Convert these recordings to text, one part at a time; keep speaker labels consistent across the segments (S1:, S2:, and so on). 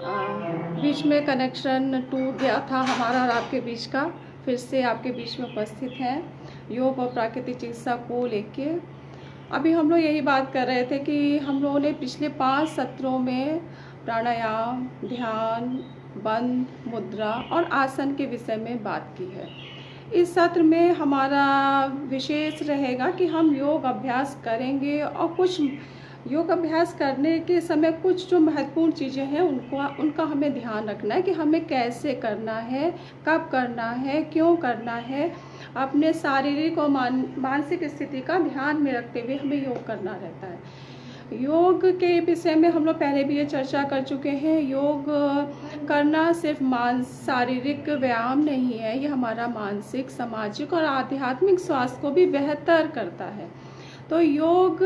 S1: बीच में कनेक्शन टूट गया था हमारा और आपके बीच का। फिर से आपके बीच में उपस्थित हैं योग और प्राकृतिक चिकित्सा को लेके। अभी हम लोग यही बात कर रहे थे कि हम लोगों ने पिछले 5 सत्रों में प्राणायाम, ध्यान, बंद, मुद्रा और आसन के विषय में बात की है। इस सत्र में हमारा विशेष रहेगा कि हम योग अभ्यास करेंगे और कुछ योग अभ्यास करने के समय कुछ जो महत्वपूर्ण चीज़ें हैं उनका हमें ध्यान रखना है कि हमें कैसे करना है, कब करना है, क्यों करना है। अपने शारीरिक और मानसिक स्थिति का ध्यान में रखते हुए हमें योग करना रहता है। योग के विषय में हम लोग पहले भी ये चर्चा कर चुके हैं। योग करना सिर्फ शारीरिक व्यायाम नहीं है, ये हमारा मानसिक, सामाजिक और आध्यात्मिक स्वास्थ्य को भी बेहतर करता है। तो योग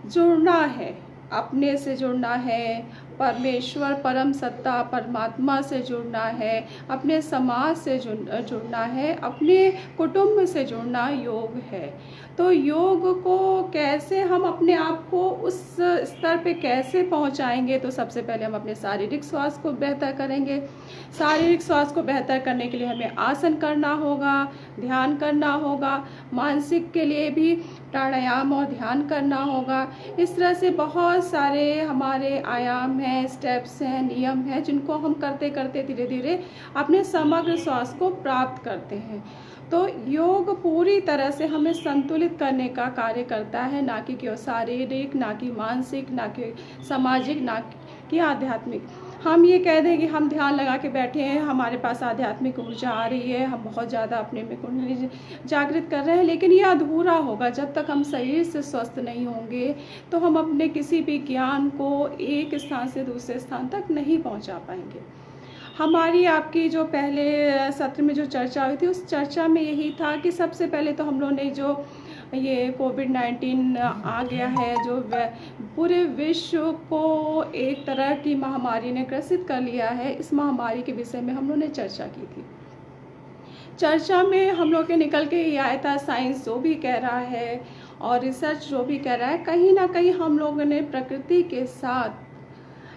S1: जुड़ना है, अपने से जुड़ना है, परमेश्वर, परम सत्ता, परमात्मा से जुड़ना है, अपने समाज से जुड़ना है, अपने कुटुंब से जुड़ना योग है। तो योग को कैसे हम अपने आप को उस स्तर पे कैसे पहुंचाएंगे? तो सबसे पहले हम अपने शारीरिक स्वास्थ्य को बेहतर करेंगे। शारीरिक स्वास्थ्य को बेहतर करने के लिए हमें आसन करना होगा, ध्यान करना होगा, मानसिक के लिए भी प्राणायाम और ध्यान करना होगा। इस तरह से बहुत सारे हमारे आयाम हैं, स्टेप्स हैं, नियम हैं, जिनको हम करते करते धीरे धीरे अपने समग्र स्वास्थ्य को प्राप्त करते हैं। तो योग पूरी तरह से हमें संतुलित करने का कार्य करता है, ना कि केवल शारीरिक, ना कि मानसिक, ना कि सामाजिक, ना कि आध्यात्मिक। हम ये कह दें कि हम ध्यान लगा के बैठे हैं, हमारे पास आध्यात्मिक ऊर्जा आ रही है, हम बहुत ज़्यादा अपने में कुंडली जागृत कर रहे हैं, लेकिन ये अधूरा होगा। जब तक हम शरीर से स्वस्थ नहीं होंगे तो हम अपने किसी भी ज्ञान को एक स्थान से दूसरे स्थान तक नहीं पहुंचा पाएंगे। हमारी आपकी जो पहले सत्र में जो चर्चा हुई थी, उस चर्चा में यही था कि सबसे पहले तो हम लोगों ने जो ये कोविड-19 आ गया है, जो पूरे विश्व को एक तरह की महामारी ने ग्रसित कर लिया है, इस महामारी के विषय में हम लोगों ने चर्चा की थी। चर्चा में हम लोग के निकल के ये आया था, साइंस जो भी कह रहा है और रिसर्च जो भी कह रहा है, कहीं ना कहीं हम लोगों ने प्रकृति के साथ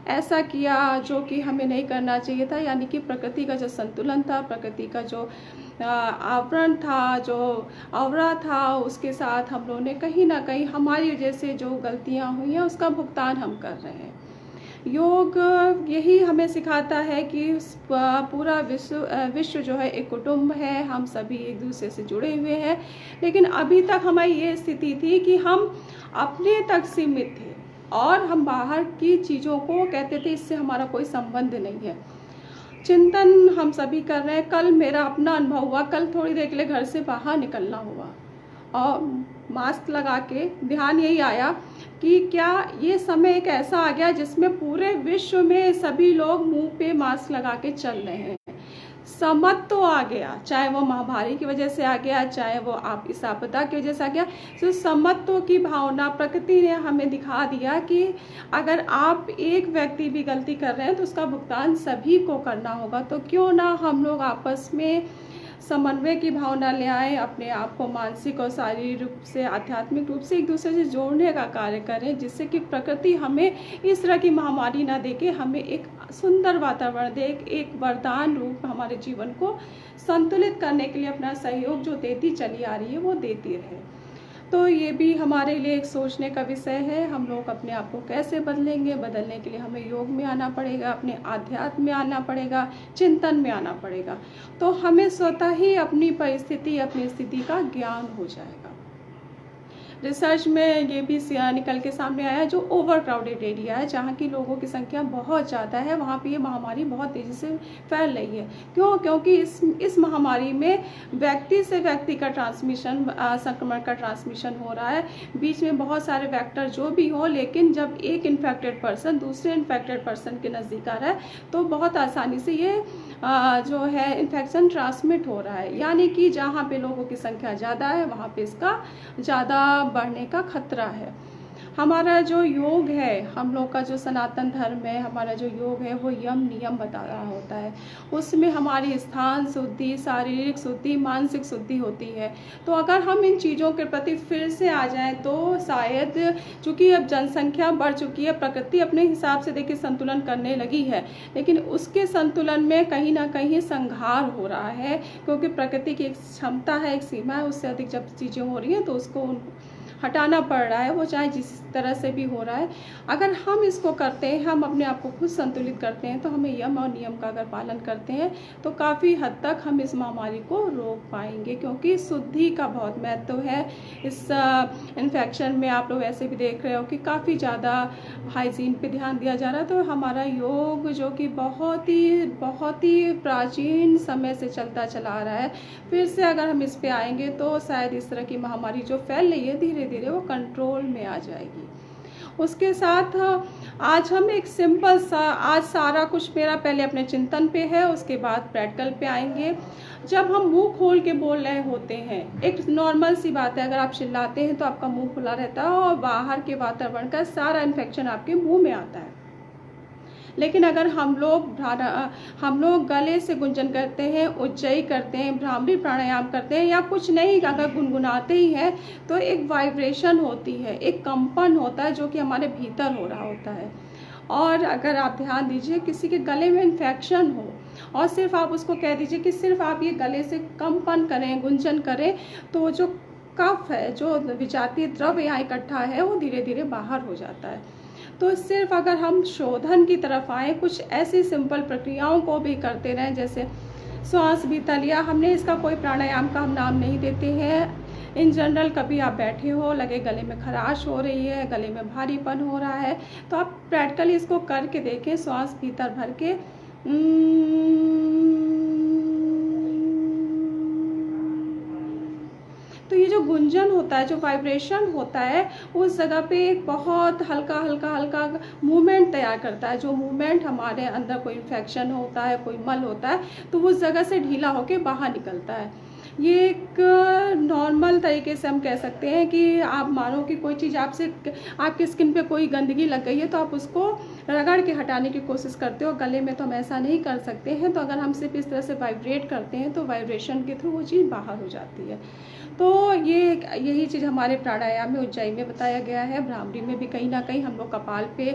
S1: ऐसा किया जो कि हमें नहीं करना चाहिए था। यानी कि प्रकृति का जो संतुलन था, प्रकृति का जो आवरण था, जो आवरा था, उसके साथ हम लोगों ने कहीं ना कहीं हमारी वजह से जो गलतियां हुई हैं उसका भुगतान हम कर रहे हैं। योग यही हमें सिखाता है कि पूरा विश्व जो है एक कुटुंब है, हम सभी एक दूसरे से जुड़े हुए हैं। लेकिन अभी तक हमारी ये स्थिति थी कि हम अपने तक सीमित थे और हम बाहर की चीज़ों को कहते थे इससे हमारा कोई संबंध नहीं है। चिंतन हम सभी कर रहे हैं। कल मेरा अपना अनुभव हुआ, कल थोड़ी देर के लिए घर से बाहर निकलना हुआ और मास्क लगा के ध्यान यही आया कि क्या ये समय एक ऐसा आ गया जिसमें पूरे विश्व में सभी लोग मुंह पे मास्क लगा के चल रहे हैं। समझ तो आ गया, चाहे वो महामारी की वजह से आ गया, चाहे वो आप इस आपदा की वजह से आ गया। तो समत्व की भावना प्रकृति ने हमें दिखा दिया कि अगर आप एक व्यक्ति भी गलती कर रहे हैं तो उसका भुगतान सभी को करना होगा। तो क्यों ना हम लोग आपस में समन्वय की भावना ले आए, अपने आप को मानसिक और शारीरिक रूप से, आध्यात्मिक रूप से एक दूसरे से जोड़ने का कार्य करें, जिससे कि प्रकृति हमें इस तरह की महामारी ना दे के हमें एक सुंदर वातावरण दे, एक वरदान रूप हमारे जीवन को संतुलित करने के लिए अपना सहयोग जो देती चली आ रही है वो देती रहे। तो ये भी हमारे लिए एक सोचने का विषय है। हम लोग अपने आप को कैसे बदलेंगे? बदलने के लिए हमें योग में आना पड़ेगा, अपने आध्यात्म में आना पड़ेगा, चिंतन में आना पड़ेगा। तो हमें स्वतः ही अपनी परिस्थिति, अपनी स्थिति का ज्ञान हो जाएगा। रिसर्च में ये भी निकल के सामने आया, जो ओवर क्राउडेड एरिया है, जहाँ की लोगों की संख्या बहुत ज़्यादा है, वहाँ पे ये महामारी बहुत तेज़ी से फैल रही है। क्यों? क्योंकि इस महामारी में व्यक्ति से व्यक्ति का ट्रांसमिशन, संक्रमण का ट्रांसमिशन हो रहा है। बीच में बहुत सारे वेक्टर जो भी हो, लेकिन जब एक इन्फेक्टेड पर्सन दूसरे इन्फेक्टेड पर्सन के नज़दीक आ रहा है तो बहुत आसानी से ये जो है इन्फेक्शन ट्रांसमिट हो रहा है। यानी कि जहाँ पे लोगों की संख्या ज़्यादा है वहाँ पे इसका ज़्यादा बढ़ने का खतरा है। हमारा जो योग है, हम लोग का जो सनातन धर्म है, हमारा जो योग है वो यम नियम बता रहा होता है। उसमें हमारी स्थान शुद्धि, शारीरिक शुद्धि, मानसिक शुद्धि होती है। तो अगर हम इन चीज़ों के प्रति फिर से आ जाएं तो शायद, चूँकि अब जनसंख्या बढ़ चुकी है, प्रकृति अपने हिसाब से देखिए संतुलन करने लगी है, लेकिन उसके संतुलन में कहीं ना कहीं संघार हो रहा है, क्योंकि प्रकृति की एक क्षमता है, एक सीमा है, उससे अधिक जब चीज़ें हो रही हैं तो उसको हटाना पड़ रहा है, वो चाहे जिस तरह से भी हो रहा है। अगर हम इसको करते हैं, हम अपने आप को खुद संतुलित करते हैं, तो हमें यम और नियम का अगर पालन करते हैं तो काफ़ी हद तक हम इस महामारी को रोक पाएंगे, क्योंकि शुद्धि का बहुत महत्व है। इस इन्फेक्शन में आप लोग ऐसे भी देख रहे हो कि काफ़ी ज़्यादा हाइजीन पे ध्यान दिया जा रहा है। तो हमारा योग जो कि बहुत ही प्राचीन समय से चलता चला आ रहा है, फिर से अगर हम इस पे आएंगे तो शायद इस तरह की महामारी जो फैल रही है धीरे धीरे वो कंट्रोल में आ जाएगी। उसके साथ आज हम एक सिंपल सा, आज सारा कुछ मेरा पहले अपने चिंतन पे है, उसके बाद प्रैक्टिकल पे आएंगे। जब हम मुंह खोल के बोल रहे होते हैं, एक नॉर्मल सी बात है, अगर आप चिल्लाते हैं तो आपका मुंह खुला रहता है और बाहर के वातावरण का सारा इन्फेक्शन आपके मुंह में आता है। लेकिन अगर हम लोग गले से गुंजन करते हैं, उज्जयी करते हैं, भ्रामरी प्राणायाम करते हैं, या कुछ नहीं अगर गुनगुनाते ही हैं, तो एक वाइब्रेशन होती है, एक कंपन होता है जो कि हमारे भीतर हो रहा होता है। और अगर आप ध्यान दीजिए, किसी के गले में इन्फेक्शन हो और सिर्फ आप उसको कह दीजिए कि सिर्फ आप ये गले से कंपन करें, गुंजन करें, तो जो कफ है, जो विजातीय द्रव यहाँ इकट्ठा है, वो धीरे धीरे बाहर हो जाता है। तो सिर्फ अगर हम शोधन की तरफ आए, कुछ ऐसी सिंपल प्रक्रियाओं को भी करते रहें, जैसे श्वास भीतर लिया हमने, इसका कोई प्राणायाम का हम नाम नहीं देते हैं। इन जनरल कभी आप बैठे हो, लगे गले में खराश हो रही है, गले में भारीपन हो रहा है, तो आप प्रैक्टिकली इसको करके देखें। श्वास भीतर भर के तो ये जो गुंजन होता है, जो वाइब्रेशन होता है, उस जगह पे एक बहुत हल्का हल्का मूवमेंट तैयार करता है। जो मूवमेंट हमारे अंदर कोई इन्फेक्शन होता है, कोई मल होता है, तो उस जगह से ढीला होके बाहर निकलता है। ये एक नॉर्मल तरीके से हम कह सकते हैं कि आप मानो कि कोई चीज़ आपकी स्किन पे कोई गंदगी लग गई है, तो आप उसको रगड़ के हटाने की कोशिश करते हो। गले में तो हम ऐसा नहीं कर सकते हैं, तो अगर हम सिर्फ इस तरह से वाइब्रेट करते हैं तो वाइब्रेशन के थ्रू वो चीज़ बाहर हो जाती है। तो यही चीज़ हमारे प्राणायाम में, उज्जयी में बताया गया है। भ्रामरी में भी कहीं ना कहीं हम लोग कपाल पे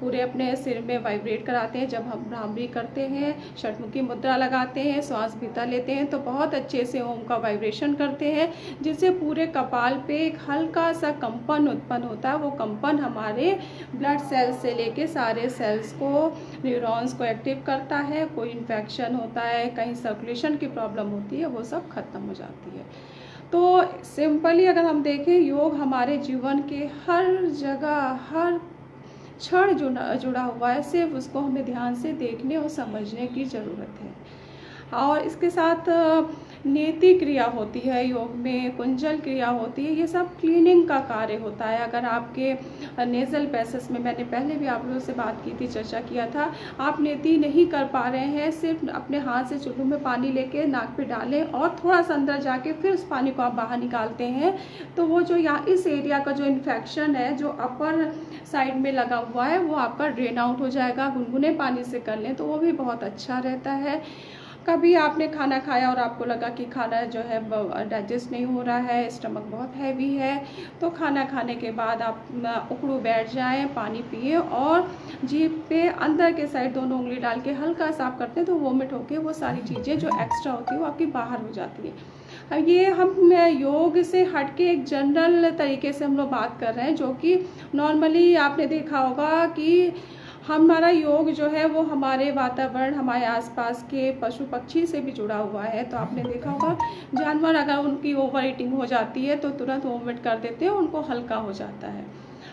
S1: पूरे अपने सिर में वाइब्रेट कराते हैं। जब हम भ्रामरी करते हैं, षटमुखी मुद्रा लगाते हैं, श्वास भीतर लेते हैं, तो बहुत अच्छे से ओम का वाइब्रेशन करते हैं, जिससे पूरे कपाल पे एक हल्का सा कंपन उत्पन्न होता है। वो कंपन हमारे ब्लड सेल्स से लेके सारे सेल्स को, न्यूरॉन्स को एक्टिव करता है। कोई इन्फेक्शन होता है, कहीं सर्कुलेशन की प्रॉब्लम होती है, वो सब खत्म हो जाती है। तो सिंपली अगर हम देखें, योग हमारे जीवन के हर जगह, हर क्षण जुड़ा हुआ है। सिर्फ उसको हमें ध्यान से देखने और समझने की ज़रूरत है। और इसके साथ नेति क्रिया होती है योग में, कुंजल क्रिया होती है, ये सब क्लीनिंग का कार्य होता है। अगर आपके नेज़ल पैसेज में, मैंने पहले भी आप लोगों से बात की थी, चर्चा किया था, आप नेति नहीं कर पा रहे हैं, सिर्फ अपने हाथ से चुल्लू में पानी लेके नाक पे डालें और थोड़ा सा अंदर जाके फिर उस पानी को आप बाहर निकालते हैं, तो वो जो यहाँ इस एरिया का जो इन्फेक्शन है, जो अपर साइड में लगा हुआ है, वो आपका ड्रेन आउट हो जाएगा। गुनगुने पानी से कर लें तो वो भी बहुत अच्छा रहता है। कभी आपने खाना खाया और आपको लगा कि खाना जो है डाइजेस्ट नहीं हो रहा है, स्टमक बहुत हैवी है, तो खाना खाने के बाद आप उखड़ू बैठ जाएं, पानी पिए और जीभ पे अंदर के साइड दोनों उंगली डाल के हल्का साफ करते हैं, तो वोमिट होके वो सारी चीज़ें जो एक्स्ट्रा होती है वो आपकी बाहर हो जाती है। अब ये हम योग से हट के एक जनरल तरीके से हम लोग बात कर रहे हैं, जो कि नॉर्मली आपने देखा होगा कि हमारा योग जो है वो हमारे वातावरण, हमारे आसपास के पशु पक्षी से भी जुड़ा हुआ है। तो आपने देखा होगा, जानवर अगर उनकी ओवर ईटिंग हो जाती है तो तुरंत वोमिट कर देते हैं, उनको हल्का हो जाता है।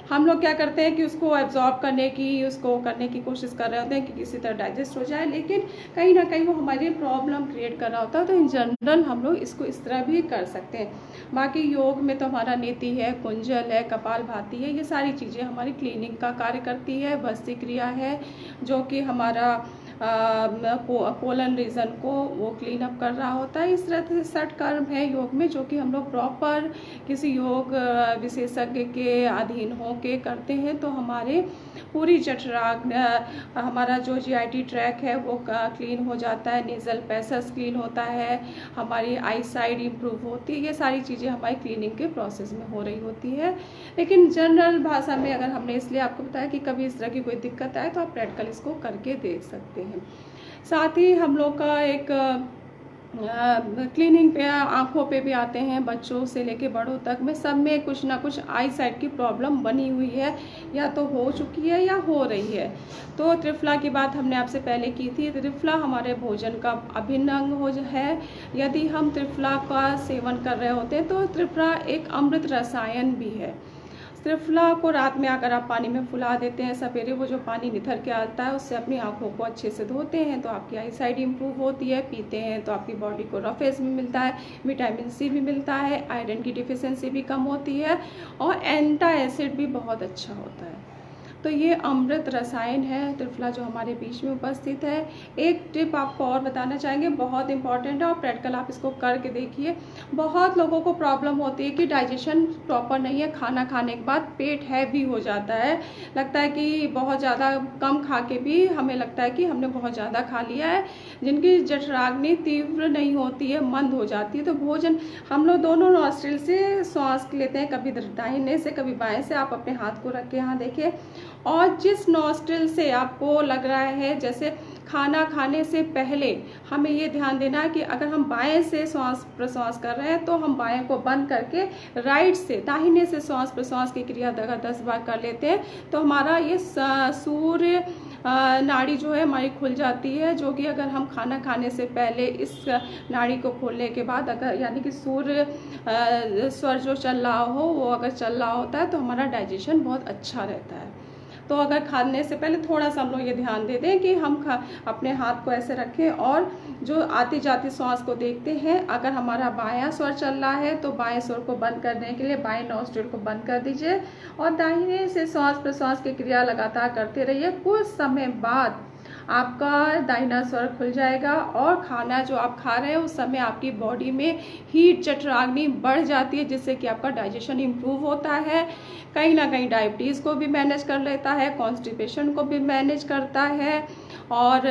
S1: हम लोग क्या करते हैं कि उसको एब्जॉर्ब करने की कोशिश कर रहे होते हैं कि किसी तरह डाइजेस्ट हो जाए, लेकिन कहीं ना कहीं वो हमारी प्रॉब्लम क्रिएट कर रहा होता है। तो इन जनरल हम लोग इसको इस तरह भी कर सकते हैं। बाकी योग में तो हमारा नेति है, कुंजल है, कपालभाति है, ये सारी चीज़ें हमारी क्लीनिंग का कार्य करती है। भस्त्रिक्रिया है जो कि हमारा कोलन रीजन को वो क्लीन अप कर रहा होता है। इस तरह से 60 कर्म है योग में, जो कि हम लोग प्रॉपर किसी योग विशेषज्ञ के अधीन हो के करते हैं, तो हमारे पूरी जठराग्नि, हमारा जो GIT ट्रैक है वो क्लीन हो जाता है, नेजल पैसेज क्लीन होता है, हमारी आई साइड इम्प्रूव होती है। ये सारी चीज़ें हमारी क्लीनिंग के प्रोसेस में हो रही होती है। लेकिन जनरल भाषा में अगर हमने इसलिए आपको बताया कि कभी इस तरह की कोई दिक्कत आए तो आप प्रैक्टिकल इसको करके देख सकते हैं। साथ ही हम लोग का एक क्लीनिंग पे आँखों पे भी आते हैं, बच्चों से लेके बड़ों तक में सब में कुछ ना कुछ आई साइट की प्रॉब्लम बनी हुई है, या तो हो चुकी है या हो रही है। तो त्रिफला की बात हमने आपसे पहले की थी। त्रिफला हमारे भोजन का अभिन्न अंग है। यदि हम त्रिफला का सेवन कर रहे होते हैं तो त्रिफला एक अमृत रसायन भी है। त्रिफला को रात में अगर आप पानी में फुला देते हैं, सवेरे वो जो पानी निथर के आता है उससे अपनी आंखों को अच्छे से धोते हैं तो आपकी आई साइड इम्प्रूव होती है। पीते हैं तो आपकी बॉडी को रफेज भी मिलता है, विटामिन C भी मिलता है, आयरन की डिफिशियंसी भी कम होती है और एंटी एसिड भी बहुत अच्छा होता है। तो ये अमृत रसायन है त्रिफला जो हमारे बीच में उपस्थित है। एक टिप आपको और बताना चाहेंगे, बहुत इंपॉर्टेंट है और प्रैक्टिकल आप इसको करके देखिए। बहुत लोगों को प्रॉब्लम होती है कि डाइजेशन प्रॉपर नहीं है, खाना खाने के बाद पेट हैवी हो जाता है, लगता है कि बहुत ज़्यादा कम खा के भी हमें लगता है कि हमने बहुत ज़्यादा खा लिया है। जिनकी जठराग्नि तीव्र नहीं होती है, मंद हो जाती है, तो भोजन हम लोग दोनों नॉस्ट्रिल से श्वास लेते हैं, कभी दाहिने से कभी बाएं से। आप अपने हाथ को रख के यहाँ देखिए, और जिस नॉस्ट्रिल से आपको लग रहा है जैसे खाना खाने से पहले, हमें ये ध्यान देना है कि अगर हम बाएं से श्वास प्रश्वास कर रहे हैं तो हम बाएं को बंद करके राइट से दाहिने से श्वास प्रश्वास की क्रिया 10 बार कर लेते हैं, तो हमारा ये सूर्य नाड़ी जो है हमारी खुल जाती है। जो कि अगर हम खाना खाने से पहले इस नाड़ी को खोलने के बाद अगर यानी कि सूर्य स्वर जो चल रहा हो वो अगर चल रहा होता है तो हमारा डाइजेशन बहुत अच्छा रहता है। तो अगर खाने से पहले थोड़ा सा हम लोग ये ध्यान दे दें कि हम अपने हाथ को ऐसे रखें और जो आती जाती श्वास को देखते हैं। अगर हमारा बायां स्वर चल रहा है तो बाएं स्वर को बंद करने के लिए बाएं नॉस्ट्रिल को बंद कर दीजिए और दाहिने से श्वास प्रश्वास की क्रिया लगातार करते रहिए। कुछ समय बाद आपका दाहिना स्वर खुल जाएगा और खाना जो आप खा रहे हैं उस समय आपकी बॉडी में हीट जठराग्नि बढ़ जाती है, जिससे कि आपका डाइजेशन इम्प्रूव होता है। कहीं ना कहीं डायबिटीज़ को भी मैनेज कर लेता है, कॉन्स्टिपेशन को भी मैनेज करता है और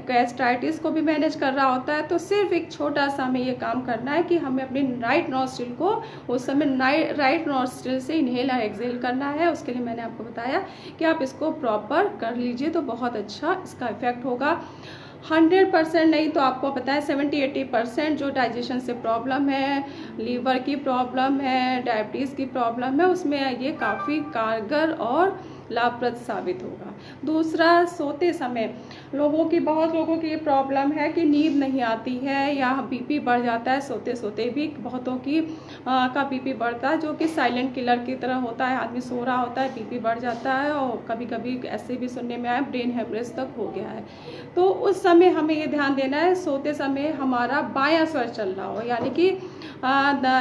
S1: गैस्ट्राइटिस को भी मैनेज कर रहा होता है। तो सिर्फ एक छोटा सा हमें ये काम करना है कि हमें अपने राइट नॉस्ट्रिल को उस समय राइट नॉस्ट्रिल से इनहेल और एक्सहेल करना है। उसके लिए मैंने आपको बताया कि आप इसको प्रॉपर कर लीजिए तो बहुत अच्छा इसका इफेक्ट होगा। 100% नहीं तो आपको पता है 70-80% जो डाइजेशन से प्रॉब्लम है, लीवर की प्रॉब्लम है, डायबिटीज़ की प्रॉब्लम है, उसमें ये काफ़ी कारगर और लाभप्रद साबित होगा। दूसरा, सोते समय बहुत लोगों की ये प्रॉब्लम है कि नींद नहीं आती है या बीपी बढ़ जाता है। सोते सोते भी बहुतों की का बीपी बढ़ता है, जो कि साइलेंट किलर की तरह होता है। आदमी सो रहा होता है, बीपी बढ़ जाता है और कभी कभी ऐसे भी सुनने में आया ब्रेन हेमरेज तक हो गया है। तो उस समय हमें ये ध्यान देना है, सोते समय हमारा बायां स्वर चल रहा हो, यानी कि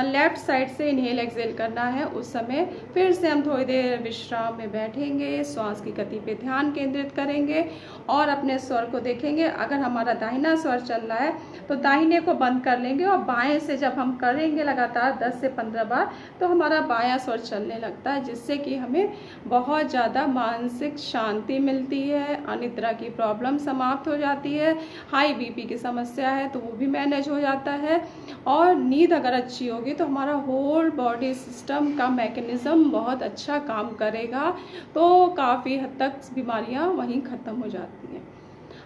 S1: लेफ्ट साइड से इनहेल एक्सहेल करना है। उस समय फिर से हम थोड़ी देर विश्राम में बैठेंगे, श्वास की गति पे ध्यान केंद्रित करेंगे और अपने स्वर को देखेंगे। अगर हमारा दाहिना स्वर चल रहा है तो दाहिने को बंद कर लेंगे और बाएं से जब हम करेंगे लगातार 10 से 15 बार तो हमारा बायां स्वर चलने लगता है, जिससे कि हमें बहुत ज़्यादा मानसिक शांति मिलती है, अनिद्रा की प्रॉब्लम समाप्त हो जाती है, हाई बीपी की समस्या है तो वो भी मैनेज हो जाता है और नींद अगर अच्छी होगी तो हमारा होल बॉडी सिस्टम का मैकेनिज़्म बहुत अच्छा काम करेगा, तो काफ़ी हद तक बीमारियां वहीं ख़त्म हो जाती हैं।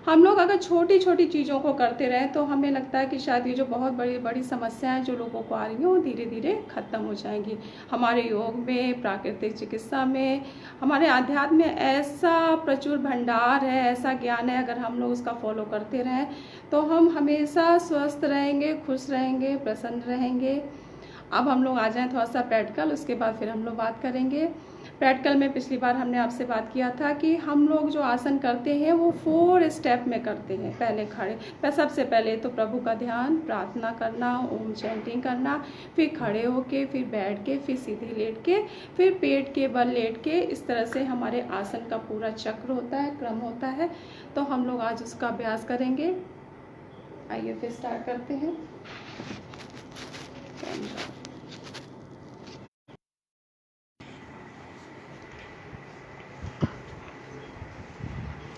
S1: हम लोग अगर छोटी छोटी चीज़ों को करते रहें तो हमें लगता है कि शायद ये जो बहुत बड़ी बड़ी समस्याएं जो लोगों को आ रही हैं वो धीरे धीरे ख़त्म हो जाएंगी। हमारे योग में, प्राकृतिक चिकित्सा में, हमारे आध्यात्म में ऐसा प्रचुर भंडार है, ऐसा ज्ञान है। अगर हम लोग उसका फॉलो करते रहें तो हम हमेशा स्वस्थ रहेंगे, खुश रहेंगे, प्रसन्न रहेंगे। अब हम लोग आ जाएं थोड़ा सा प्रैक्टिकल, उसके बाद फिर हम लोग बात करेंगे। प्रैक्टिकल में पिछली बार हमने आपसे बात किया था कि हम लोग जो आसन करते हैं वो 4 स्टेप में करते हैं। पहले खड़े, सबसे पहले तो प्रभु का ध्यान, प्रार्थना करना, ओम चैंटिंग करना, फिर खड़े होके, फिर बैठ के, फिर सीधे लेट के, फिर पेट के बल लेट के। इस तरह से हमारे आसन का पूरा चक्र होता है, क्रम होता है। तो हम लोग आज उसका अभ्यास करेंगे। आइए फिर स्टार्ट करते हैं।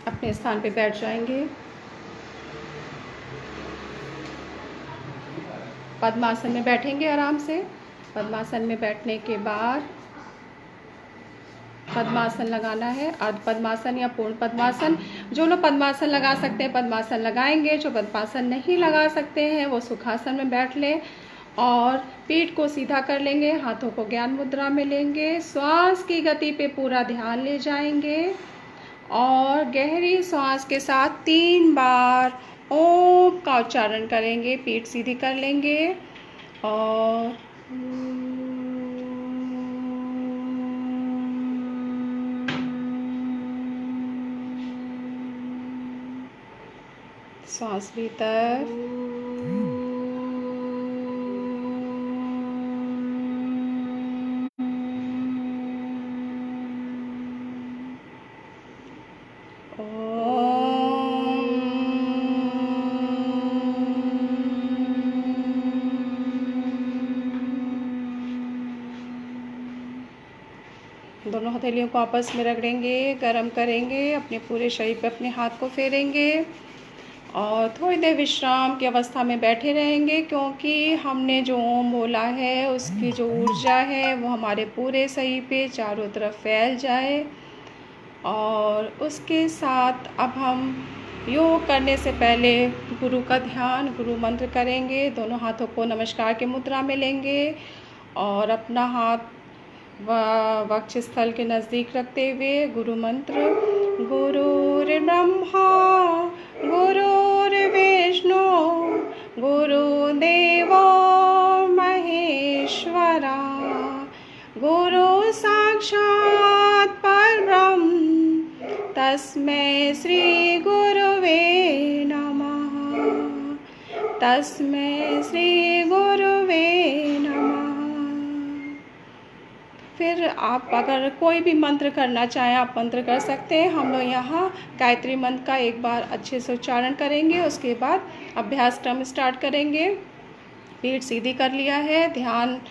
S1: अपने स्थान पे बैठ जाएंगे। पद्मासन में बैठेंगे आराम से। पद्मासन में बैठने के बाद पद्मासन लगाना है, अर्ध पद्मासन या पूर्ण पद्मासन। जो लोग पद्मासन लगा सकते हैं पद्मासन लगाएंगे, जो पद्मासन नहीं लगा सकते हैं वो सुखासन में बैठ लें और पीठ को सीधा कर लेंगे, हाथों को ज्ञान मुद्रा में लेंगे, श्वास की गति पे पूरा ध्यान ले जाएंगे और गहरी श्वास के साथ 3 बार ओम का उच्चारण करेंगे। पीठ सीधी कर लेंगे और श्वास भीतर, दोनों हथेलियों को आपस में रगड़ेंगे, गर्म करेंगे, अपने पूरे शरीर पे अपने हाथ को फेरेंगे और थोड़ी देर विश्राम की अवस्था में बैठे रहेंगे, क्योंकि हमने जो ओम बोला है उसकी जो ऊर्जा है वो हमारे पूरे शरीर पे चारों तरफ फैल जाए। और उसके साथ अब हम योग करने से पहले गुरु का ध्यान, गुरु मंत्र करेंगे। दोनों हाथों को नमस्कार के मुद्रा में लेंगे और अपना हाथ वक्षस्थल के नज़दीक रखते हुए गुरु मंत्र, गुरुर्ब्रह्मा गुरुर्विष्णु गुरुदेवो महेश्वरा गुरु साक्षात् परब्रह्म तस्मै श्री गुरुवे नमः, तस्मै श्री गुरुवे नमः। फिर आप अगर कोई भी मंत्र करना चाहें आप मंत्र कर सकते हैं। हम लोग यहाँ गायत्री मंत्र का एक बार अच्छे से उच्चारण करेंगे, उसके बाद अभ्यास क्रम स्टार्ट करेंगे। पीठ सीधी कर लिया है, ध्यान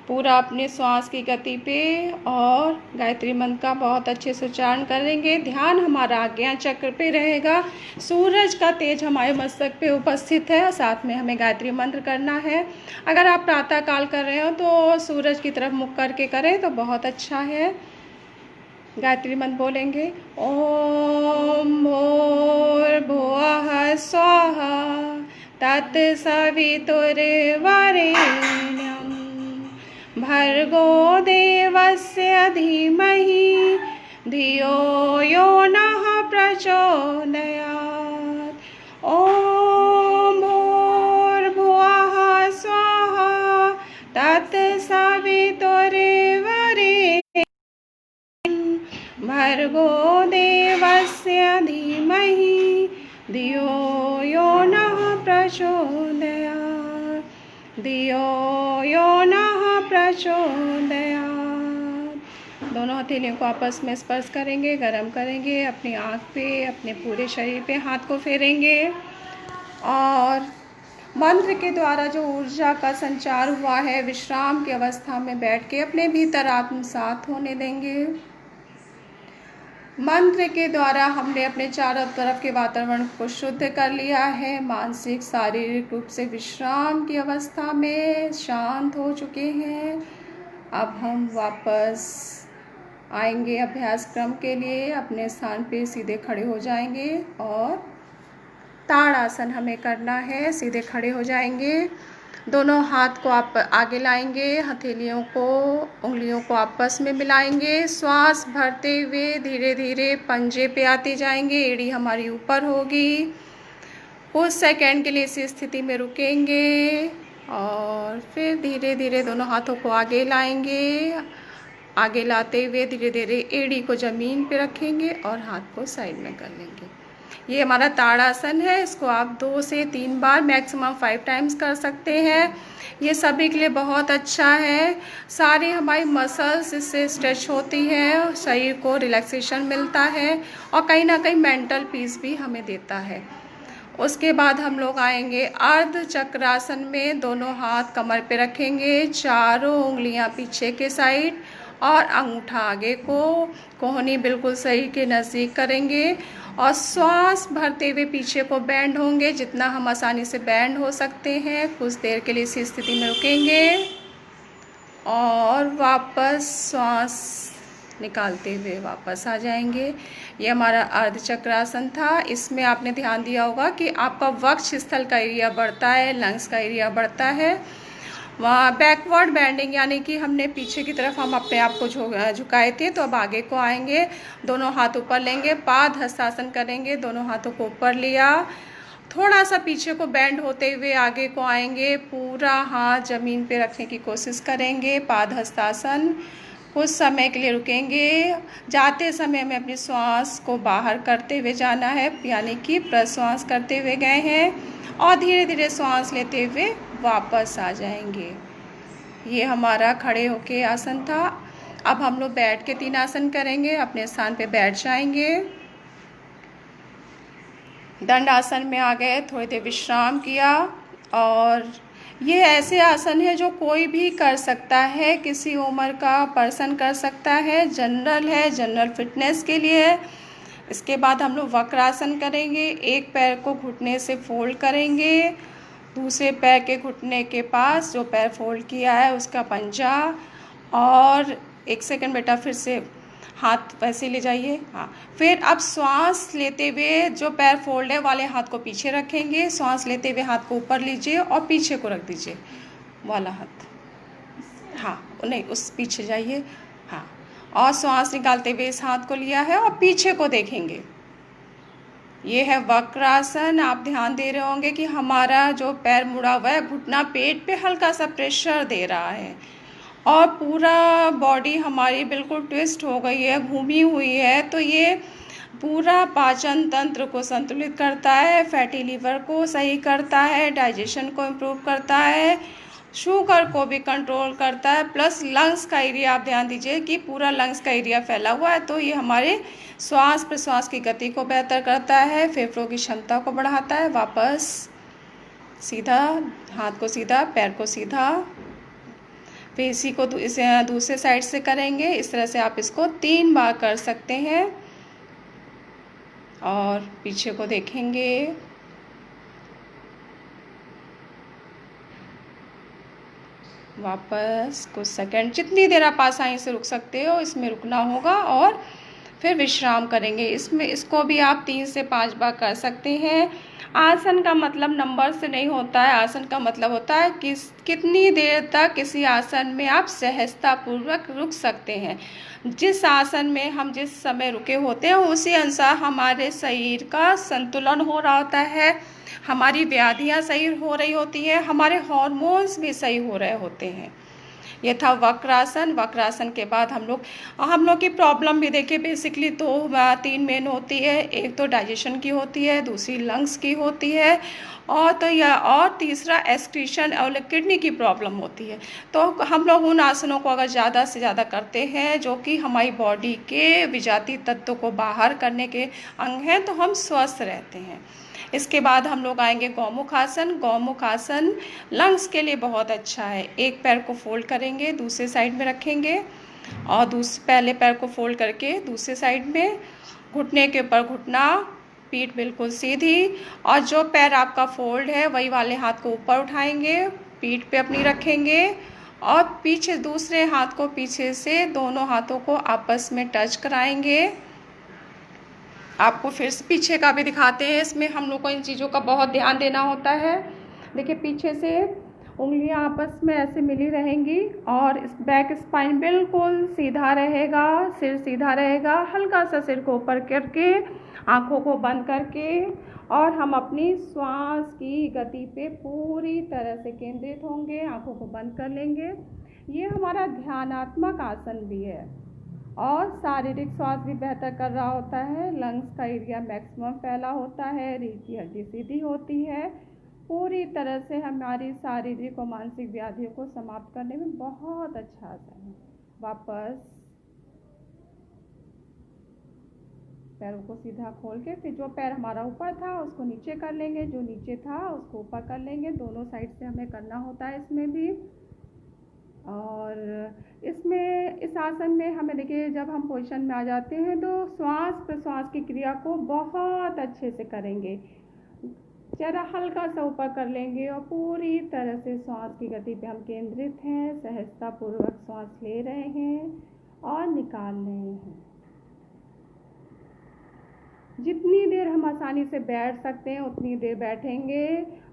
S1: पूरा अपने श्वास की गति पे और गायत्री मंत्र का बहुत अच्छे से उच्चारण करेंगे। ध्यान हमारा आज्ञा चक्र पे रहेगा। सूरज का तेज हमारे मस्तक पे उपस्थित है, साथ में हमें गायत्री मंत्र करना है। अगर आप प्रातः काल कर रहे हो तो सूरज की तरफ मुख करके करें तो बहुत अच्छा है। गायत्री मंत्र बोलेंगे, ओम भूर्भुवः स्वाहा तत्सवितुर्वरेण्यं भर्गो देवस्य धीमहि धियो यो नः प्रचोदयात्। ॐ भूर्भुवः स्वाहा तत्सवितुर्वरेण्यं भर्गो देवस्य धीमहि धियो यो नः प्रचोदयात्, धियो यो नः प्रचोदयात्। दोनों हथेलियों को आपस में स्पर्श करेंगे, गरम करेंगे, अपनी आँख पे, अपने पूरे शरीर पे हाथ को फेरेंगे और मंत्र के द्वारा जो ऊर्जा का संचार हुआ है विश्राम की अवस्था में बैठ के अपने भीतर आत्मसात होने देंगे। मंत्र के द्वारा हमने अपने चारों तरफ के वातावरण को शुद्ध कर लिया है। मानसिक शारीरिक रूप से विश्राम की अवस्था में शांत हो चुके हैं। अब हम वापस आएंगे अभ्यास क्रम के लिए। अपने स्थान पे सीधे खड़े हो जाएंगे और ताड़ासन हमें करना है। सीधे खड़े हो जाएंगे, दोनों हाथ को आप आगे लाएंगे, हथेलियों को, उंगलियों को आपस में मिलाएंगे। श्वास भरते हुए धीरे धीरे पंजे पे आते जाएंगे, एड़ी हमारी ऊपर होगी। कुछ सेकंड के लिए इस स्थिति में रुकेंगे और फिर धीरे धीरे दोनों हाथों को आगे लाएंगे आगे लाते हुए धीरे धीरे एड़ी को ज़मीन पे रखेंगे और हाथ को साइड में कर लेंगे। ये हमारा ताड़ासन है। इसको आप 2 से 3 बार मैक्सिमम 5 टाइम्स कर सकते हैं। ये सभी के लिए बहुत अच्छा है। सारी हमारी मसल्स इससे स्ट्रेच होती हैं, शरीर को रिलैक्सेशन मिलता है और कहीं ना कहीं मेंटल पीस भी हमें देता है। उसके बाद हम लोग आएंगे अर्ध चक्रासन में। दोनों हाथ कमर पे रखेंगे, चारों उंगलियां पीछे के साइड और अंगूठा आगे को, कोहनी बिल्कुल सही के नज़दीक करेंगे और श्वास भरते हुए पीछे को बैंड होंगे, जितना हम आसानी से बैंड हो सकते हैं। कुछ देर के लिए इसी स्थिति में रुकेंगे और वापस श्वास निकालते हुए वापस आ जाएंगे। ये हमारा अर्ध चक्रासन था। इसमें आपने ध्यान दिया होगा कि आपका वक्ष स्थल का एरिया बढ़ता है, लंग्स का एरिया बढ़ता है। वहाँ बैकवर्ड बैंडिंग यानी कि हमने पीछे की तरफ हम अपने आप को झुकाए थे, तो अब आगे को आएंगे। दोनों हाथ ऊपर लेंगे, पाद हस्तासन करेंगे। दोनों हाथों को ऊपर लिया, थोड़ा सा पीछे को बैंड होते हुए आगे को आएंगे। पूरा हाथ जमीन पे रखने की कोशिश करेंगे, पाद हस्तासन। कुछ समय के लिए रुकेंगे। जाते समय हमें अपनी श्वास को बाहर करते हुए जाना है, यानी कि प्रश्वास करते हुए गए हैं और धीरे धीरे श्वास लेते हुए वापस आ जाएंगे। ये हमारा खड़े होके आसन था। अब हम लोग बैठ के 3 आसन करेंगे। अपने स्थान पे बैठ जाएंगे। दंड आसन में आ गए, थोड़ी देर विश्राम किया। और ये ऐसे आसन है जो कोई भी कर सकता है, किसी उम्र का पर्सन कर सकता है, जनरल है, जनरल फिटनेस के लिए है। इसके बाद हम लोग वक्रासन करेंगे। एक पैर को घुटने से फोल्ड करेंगे, दूसरे पैर के घुटने के पास जो पैर फोल्ड किया है उसका पंजा। और 1 सेकंड बेटा, फिर से हाथ वैसे ले जाइए। हाँ, फिर अब श्वास लेते हुए जो पैर फोल्ड है वाले हाथ को पीछे रखेंगे। श्वास लेते हुए हाथ को ऊपर लीजिए और पीछे को रख दीजिए वाला हाथ। हाँ, नहीं, उस पीछे जाइए। हाँ, और श्वास निकालते हुए इस हाथ को लिया है और पीछे को देखेंगे। ये है वक्रासन। आप ध्यान दे रहे होंगे कि हमारा जो पैर मुड़ा हुआ है, घुटना पेट पे हल्का सा प्रेशर दे रहा है और पूरा बॉडी हमारी बिल्कुल ट्विस्ट हो गई है, घूमी हुई है। तो ये पूरा पाचन तंत्र को संतुलित करता है, फैटी लीवर को सही करता है, डाइजेशन को इम्प्रूव करता है, शुगर को भी कंट्रोल करता है, प्लस लंग्स का एरिया आप ध्यान दीजिए कि पूरा लंग्स का एरिया फैला हुआ है। तो ये हमारे श्वास प्रश्वास की गति को बेहतर करता है, फेफड़ों की क्षमता को बढ़ाता है। वापस सीधा, हाथ को सीधा, पैर को सीधा। फिर इसी को दूसरे साइड से करेंगे। इस तरह से आप इसको 3 बार कर सकते हैं और पीछे को देखेंगे। वापस कुछ सेकंड, जितनी देर आप आसानी से रुक सकते हो इसमें रुकना होगा और फिर विश्राम करेंगे। इसको भी आप 3 से 5 बार कर सकते हैं। आसन का मतलब नंबर से नहीं होता है, आसन का मतलब होता है कि कितनी देर तक किसी आसन में आप सहजतापूर्वक रुक सकते हैं। जिस आसन में हम जिस समय रुके होते हैं उसी अनुसार हमारे शरीर का संतुलन हो रहा होता है, हमारी व्याधियाँ सही हो रही होती हैं, हमारे हार्मोन्स भी सही हो रहे होते हैं। ये था वक्रासन। वक्रासन के बाद हम लोग की प्रॉब्लम भी देखिए, बेसिकली 3 मेन होती है। एक तो डाइजेशन की होती है, दूसरी लंग्स की होती है और तीसरा एक्सक्रीशन और किडनी की प्रॉब्लम होती है। तो हम लोग उन आसनों को अगर ज़्यादा से ज़्यादा करते हैं जो कि हमारी बॉडी के विजातीय तत्वों को बाहर करने के अंग हैं, तो हम स्वस्थ रहते हैं। इसके बाद हम लोग आएंगे गौमुख आसन। गौमुख आसन लंग्स के लिए बहुत अच्छा है। एक पैर को फोल्ड करेंगे, दूसरे साइड में रखेंगे और पहले पैर को फोल्ड करके दूसरे साइड में, घुटने के ऊपर घुटना, पीठ बिल्कुल सीधी और जो पैर आपका फोल्ड है वही वाले हाथ को ऊपर उठाएंगे, पीठ पे अपनी रखेंगे और पीछे दूसरे हाथ को पीछे से दोनों हाथों को आपस में टच कराएंगे। आपको फिर से पीछे का भी दिखाते हैं। इसमें हम लोग को इन चीज़ों का बहुत ध्यान देना होता है। देखिए, पीछे से उंगलियां आपस में ऐसे मिली रहेंगी और बैक स्पाइन बिल्कुल सीधा रहेगा, सिर सीधा रहेगा। हल्का सा सिर को ऊपर करके, आँखों को बंद करके और हम अपनी श्वास की गति पे पूरी तरह से केंद्रित होंगे। आँखों को बंद कर लेंगे। ये हमारा ध्यानात्मक आसन भी है और शारीरिक स्वास्थ्य भी बेहतर कर रहा होता है। लंग्स का एरिया मैक्सिमम फैला होता है, रीढ़ की हड्डी सीधी होती है। पूरी तरह से हमारी शारीरिक और मानसिक व्याधियों को समाप्त करने में बहुत अच्छा आसन है। वापस पैरों को सीधा खोल के फिर जो पैर हमारा ऊपर था उसको नीचे कर लेंगे, जो नीचे था उसको ऊपर कर लेंगे। दोनों साइड से हमें करना होता है इसमें भी। और इसमें इस आसन में हमें देखिए, जब हम पोजीशन में आ जाते हैं तो श्वास प्रश्वास की क्रिया को बहुत अच्छे से करेंगे। जरा हल्का सा ऊपर कर लेंगे और पूरी तरह से श्वास की गति पे हम केंद्रित हैं। सहजता पूर्वक श्वास ले रहे हैं और निकाल रहे हैं। जितनी देर हम आसानी से बैठ सकते हैं उतनी देर बैठेंगे।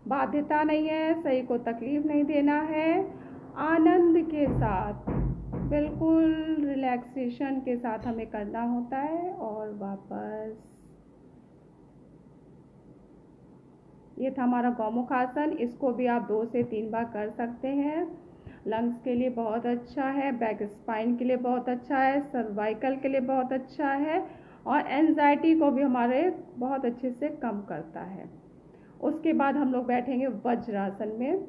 S1: बाध्यता नहीं है, शरीर को तकलीफ नहीं देना है। आनंद के साथ, बिल्कुल रिलैक्सेशन के साथ हमें करना होता है। और वापस ये था हमारा गौमुख आसन। इसको भी आप 2 से 3 बार कर सकते हैं। लंग्स के लिए बहुत अच्छा है, बैक स्पाइन के लिए बहुत अच्छा है, सर्वाइकल के लिए बहुत अच्छा है और एंजाइटी को भी हमारे बहुत अच्छे से कम करता है। उसके बाद हम लोग बैठेंगे वज्रासन में।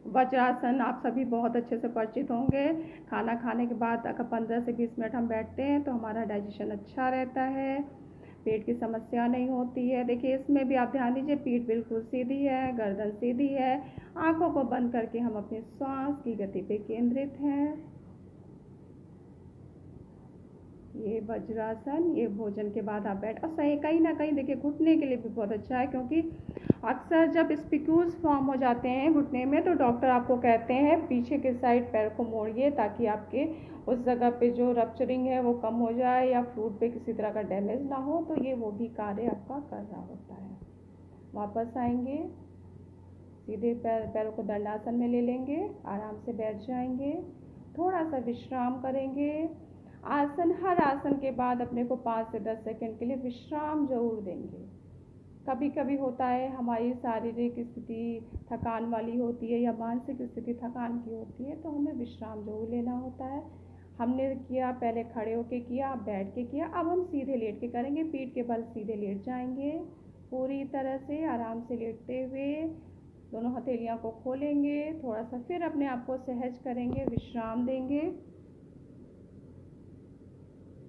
S1: वज्रासन आप सभी बहुत अच्छे से परिचित होंगे। खाना खाने के बाद अगर 15 से 20 मिनट हम बैठते हैं तो हमारा डाइजेशन अच्छा रहता है, पेट की समस्या नहीं होती है। देखिए इसमें भी आप ध्यान दीजिए, पीठ बिल्कुल सीधी है, गर्दन सीधी है। आंखों को बंद करके हम अपने श्वास की गति पे केंद्रित हैं। ये वज्रासन, ये भोजन के बाद आप बैठ, और सही कहीं ना कहीं देखिए घुटने के लिए भी बहुत अच्छा है, क्योंकि अक्सर जब स्पिक्यूज फॉर्म हो जाते हैं घुटने में तो डॉक्टर आपको कहते हैं पीछे के साइड पैर को मोड़िए ताकि आपके उस जगह पे जो रप्चरिंग है वो कम हो जाए या फ्लूइड पे किसी तरह का डैमेज ना हो। तो ये वो भी कार्य आपका कर रहा होता है। वापस आएंगे, सीधे पैरों को दंडासन में ले लेंगे, आराम से बैठ जाएंगे, थोड़ा सा विश्राम करेंगे। आसन, हर आसन के बाद अपने को 5 से 10 सेकंड के लिए विश्राम जरूर देंगे। कभी कभी होता है हमारी शारीरिक स्थिति थकान वाली होती है या मानसिक स्थिति थकान की होती है, तो हमें विश्राम जरूर लेना होता है। हमने किया, पहले खड़े होके किया, बैठ के किया, अब हम सीधे लेट के करेंगे। पीठ के बल सीधे लेट जाएंगे, पूरी तरह से आराम से लेटते हुए दोनों हथेलियां को खोलेंगे। थोड़ा सा फिर अपने आप को सहज करेंगे, विश्राम देंगे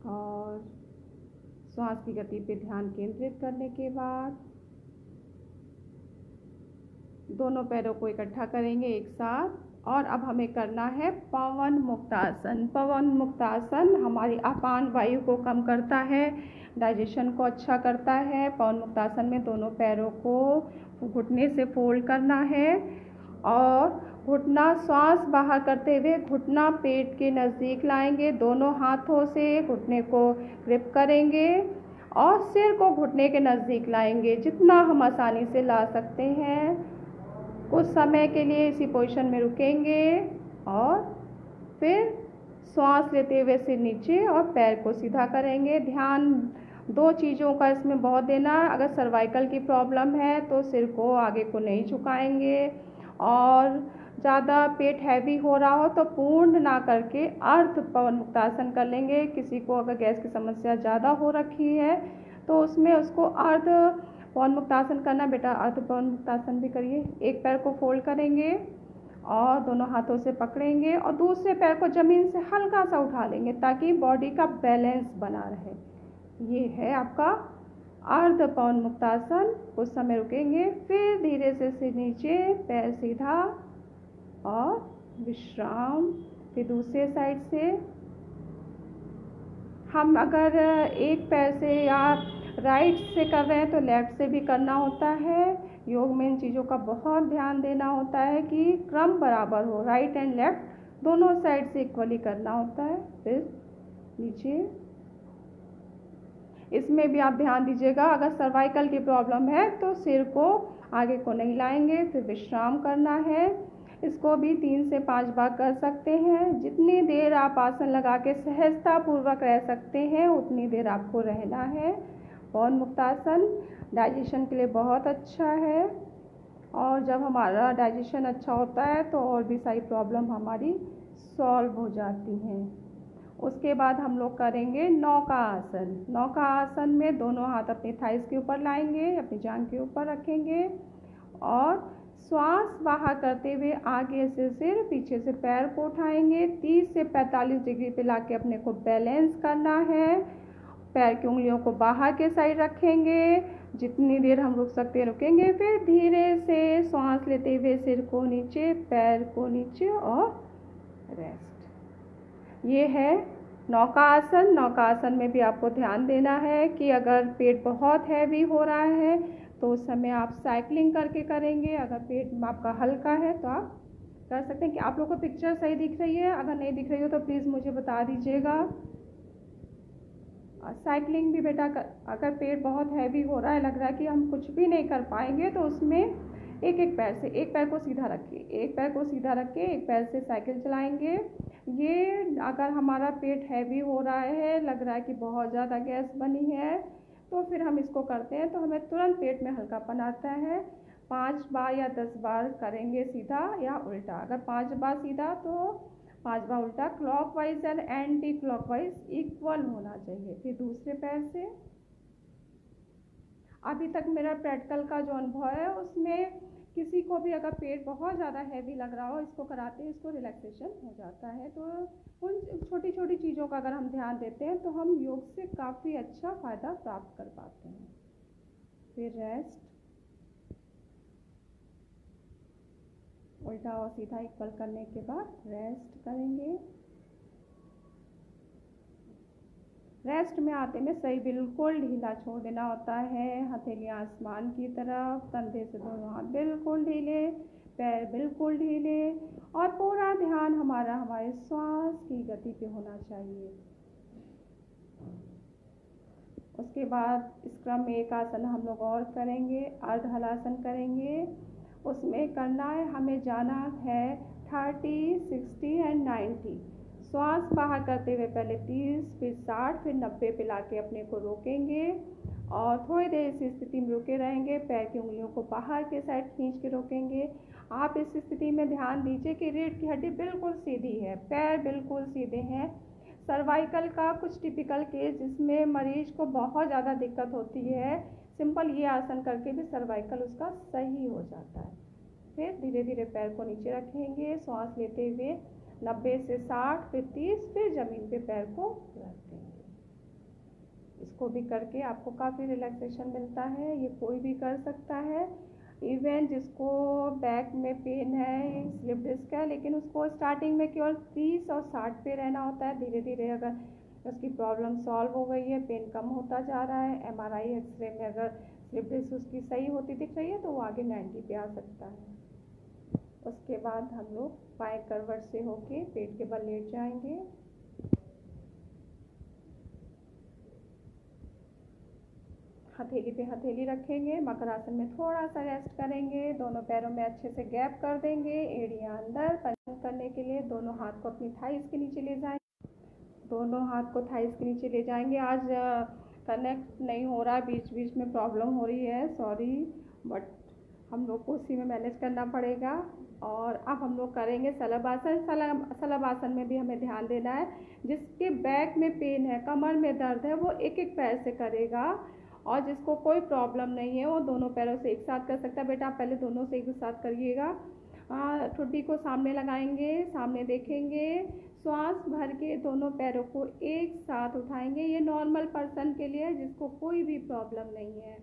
S1: और श्वास की गति पे ध्यान केंद्रित करने के बाद दोनों पैरों को इकट्ठा करेंगे एक साथ। और अब हमें करना है पवन मुक्तासन। पवन मुक्तासन हमारी अपान वायु को कम करता है, डाइजेशन को अच्छा करता है। पवन मुक्तासन में दोनों पैरों को घुटने से फोल्ड करना है और घुटना श्वास बाहर करते हुए घुटना पेट के नज़दीक लाएंगे। दोनों हाथों से घुटने को ग्रिप करेंगे और सिर को घुटने के नज़दीक लाएंगे, जितना हम आसानी से ला सकते हैं। कुछ समय के लिए इसी पोजीशन में रुकेंगे और फिर श्वास लेते हुए सिर नीचे और पैर को सीधा करेंगे। ध्यान 2 चीज़ों का इसमें बहुत देना। अगर सर्वाइकल की प्रॉब्लम है तो सिर को आगे को नहीं झुकाएंगे और ज़्यादा पेट हैवी हो रहा हो तो पूर्ण ना करके अर्ध पवन मुक्तासन कर लेंगे। किसी को अगर गैस की समस्या ज़्यादा हो रखी है तो उसमें उसको अर्ध पवन मुक्तासन करना। बेटा अर्ध पवन मुक्तासन भी करिए। एक पैर को फोल्ड करेंगे और दोनों हाथों से पकड़ेंगे और दूसरे पैर को ज़मीन से हल्का सा उठा लेंगे ताकि बॉडी का बैलेंस बना रहे। ये है आपका अर्ध पवन मुक्तासन। कुछ समय रुकेंगे, फिर धीरे से सिर नीचे, पैर सीधा और विश्राम। फिर दूसरे साइड से हम अगर एक पैर से या राइट से कर रहे हैं तो लेफ्ट से भी करना होता है। योग में इन चीज़ों का बहुत ध्यान देना होता है कि क्रम बराबर हो, राइट एंड लेफ्ट दोनों साइड से इक्वली करना होता है। फिर नीचे, इसमें भी आप ध्यान दीजिएगा, अगर सर्वाइकल की प्रॉब्लम है तो सिर को आगे को नहीं लाएंगे। फिर विश्राम करना है। इसको भी 3 से 5 बार कर सकते हैं। जितनी देर आप आसन लगा के सहजता पूर्वक रह सकते हैं उतनी देर आपको रहना है। पवन मुक्तासन डाइजेशन के लिए बहुत अच्छा है और जब हमारा डाइजेशन अच्छा होता है तो और भी सारी प्रॉब्लम हमारी सॉल्व हो जाती हैं। उसके बाद हम लोग करेंगे नौका आसन। नौका आसन में दोनों हाथ अपनी थाइस के ऊपर लाएंगे, अपनी जांघ के ऊपर रखेंगे और श्वास बाहर करते हुए आगे से सिर, पीछे से पैर को उठाएंगे। 30 से 45 डिग्री पे लाके अपने को बैलेंस करना है। पैर की उंगलियों को बाहर के साइड रखेंगे, जितनी देर हम रुक सकते हैं रुकेंगे। फिर धीरे से सांस लेते हुए सिर को नीचे, पैर को नीचे और रेस्ट। ये है नौका आसन। नौका आसन में भी आपको ध्यान देना है कि अगर पेट बहुत हैवी हो रहा है तो उस समय आप साइकिलिंग करके करेंगे। अगर पेट आपका हल्का है तो आप कर सकते हैं। कि आप लोग को पिक्चर सही दिख रही है? अगर नहीं दिख रही हो तो प्लीज़ मुझे बता दीजिएगा। साइकिलिंग भी बेटा अगर पेट बहुत हैवी हो रहा है, लग रहा है कि हम कुछ भी नहीं कर पाएंगे, तो उसमें एक एक पैर से, एक पैर को सीधा रखिए, एक पैर को सीधा रख के एक पैर से साइकिल चलाएंगे। ये अगर हमारा पेट हैवी हो रहा है, लग रहा है कि बहुत ज़्यादा गैस बनी है, तो फिर हम इसको करते हैं तो हमें तुरंत पेट में हल्कापन आता है। 5 बार या 10 बार करेंगे सीधा या उल्टा। अगर 5 बार सीधा तो 5 बार उल्टा, क्लॉकवाइज और एंटी क्लॉकवाइज इक्वल होना चाहिए। फिर दूसरे पैर से। अभी तक मेरा प्रैक्टिकल का जो अनुभव है उसमें किसी को भी अगर पेट बहुत ज़्यादा हैवी लग रहा हो, इसको कराते हैं, इसको रिलैक्सेशन हो जाता है। तो उन छोटी छोटी चीज़ों का अगर हम ध्यान देते हैं तो हम योग से काफ़ी अच्छा फ़ायदा प्राप्त कर पाते हैं। फिर रेस्ट, उल्टा और सीधा इक्वल करने के बाद रेस्ट करेंगे। रेस्ट में आते में सही बिल्कुल ढीला छोड़ देना होता है। हथेली आसमान की तरफ, कंधे से दोनों हाथ बिल्कुल ढीले, पैर बिल्कुल ढीले और पूरा ध्यान हमारा हमारे श्वास की गति पे होना चाहिए। उसके बाद इस क्रम में एक आसन हम लोग और करेंगे, अर्ध हलासन करेंगे। उसमें करना है, हमें जाना है 30, 60 एंड 90। श्वास बाहर करते हुए पहले 30, फिर 60, फिर 90 पे लाके अपने को रोकेंगे और थोड़ी देर इस स्थिति में रुके रहेंगे। पैर की उंगलियों को बाहर के साइड खींच के रोकेंगे। आप इस स्थिति में ध्यान दीजिए कि रीढ़ की हड्डी बिल्कुल सीधी है, पैर बिल्कुल सीधे हैं। सर्वाइकल का कुछ टिपिकल केस जिसमें मरीज को बहुत ज़्यादा दिक्कत होती है, सिंपल ये आसन करके भी सर्वाइकल उसका सही हो जाता है। फिर धीरे धीरे पैर को नीचे रखेंगे, सांस लेते हुए 90 से 60, फिर 30, फिर ज़मीन पे पैर को रख देंगे। इसको भी करके आपको काफ़ी रिलैक्सेशन मिलता है। ये कोई भी कर सकता है, इवन जिसको बैक में पेन है, स्लिप डिस्क है, लेकिन उसको स्टार्टिंग में केवल 30 और 60 पे रहना होता है। धीरे धीरे अगर उसकी प्रॉब्लम सॉल्व हो गई है, पेन कम होता जा रहा है, MRI एक्सरे में अगर स्लिप डिस्क उसकी सही होती दिख रही है तो वो आगे 90 पे आ सकता है। उसके बाद हम लोग बाएं करवट से होके पेट के बल लेट जाएंगे। हथेली पे हथेली रखेंगे। मकर आसन में थोड़ा सा रेस्ट करेंगे। दोनों पैरों में अच्छे से गैप कर देंगे, एड़ियाँ अंदर। पसंद करने के लिए दोनों हाथ को अपनी थाइस के नीचे ले जाएंगे। दोनों हाथ को थाइस के नीचे ले जाएंगे। आज कनेक्ट नहीं हो रहा, बीच बीच में प्रॉब्लम हो रही है, सॉरी, बट हम लोग को उसी में मैनेज करना पड़ेगा। और अब हम लोग करेंगे शलभ आसन। शलभ आसन में भी हमें ध्यान देना है, जिसके बैक में पेन है, कमर में दर्द है, वो एक एक पैर से करेगा। और जिसको कोई प्रॉब्लम नहीं है वो दोनों पैरों से एक साथ कर सकता है। बेटा आप पहले दोनों से एक साथ करिएगा। ठुड्डी को सामने लगाएंगे, सामने देखेंगे, श्वास भर के दोनों पैरों को एक साथ उठाएंगे। ये नॉर्मल पर्सन के लिए है, जिसको कोई भी प्रॉब्लम नहीं है।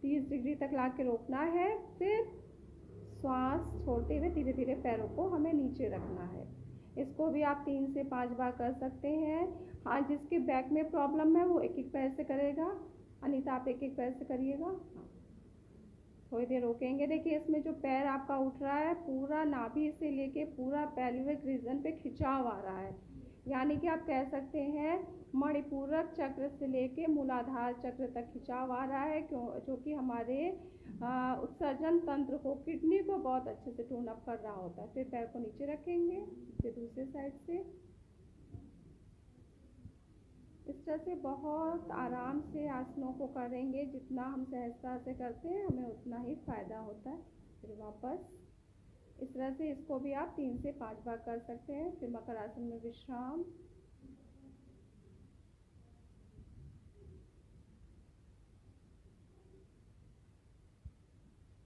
S1: 30 डिग्री तक ला के रोकना है। फिर श्वास छोड़ते हुए धीरे धीरे पैरों को हमें नीचे रखना है। इसको भी आप 3 से 5 बार कर सकते हैं। हाँ, जिसके बैक में प्रॉब्लम है वो एक एक पैर से करेगा। अनीता आप एक एक पैर से करिएगा। थोड़ी देर रोकेंगे। देखिए इसमें जो पैर आपका उठ रहा है, पूरा नाभि से लेके पूरा पेल्विक रीजन पे खिंचाव आ रहा है। यानी कि आप कह सकते हैं मणिपूरक चक्र से लेके मूलाधार चक्र तक खिंचाव आ रहा है, जो कि हमारे उत्सर्जन तंत्र को, किडनी को बहुत अच्छे से टोन अप कर रहा होता है। फिर पैर को नीचे रखेंगे, फिर दूसरे साइड से। इस तरह से बहुत आराम से आसनों को करेंगे। जितना हम सहजता से करते हैं हमें उतना ही फायदा होता है। फिर वापस। इस तरह से इसको भी आप 3 से 5 बार कर सकते हैं। फिर मकर आसन में विश्राम।